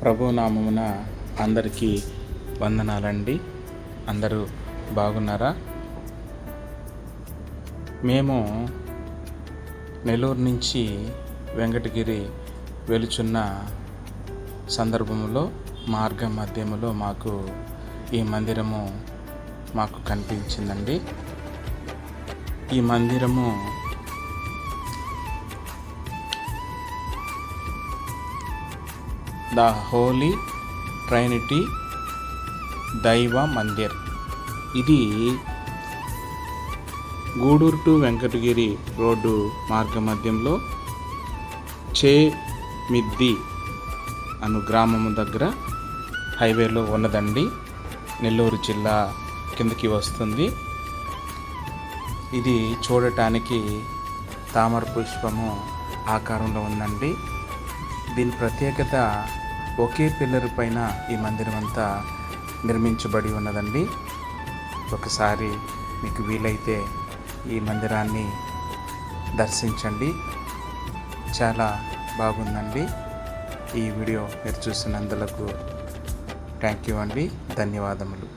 ప్రభు నామమున అందరికీ వందనాలండి. అందరూ బాగున్నారా? మేము నెల్లూరు నుంచి వెంకటగిరి వెలుచున్న సందర్భంలో మార్గ మధ్యములో మాకు ఈ మందిరము మాకు కనిపించిందండి. ఈ మందిరము ద హోలీ ట్రైనిటీ దైవ మందిర్. ఇది గూడూరు టు వెంకటగిరి రోడ్డు మార్గ మధ్యంలో చేమిద్ది అను గ్రామము దగ్గర హైవేలో ఉన్నదండి. నెల్లూరు జిల్లా కిందకి వస్తుంది. ఇది చూడటానికి తామర పుష్పము ఆకారంలో ఉందండి. దీని ప్రత్యేకత ఒకే పిల్లర్ పైన ఈ మందిరం అంతా నిర్మించబడి ఉన్నదండి. ఒకసారి మీకు వీలైతే ఈ మందిరాన్ని దర్శించండి. చాలా బాగుందండి. ఈ వీడియో మీరు చూసినందులకు థ్యాంక్ యూ అండి. ధన్యవాదములు.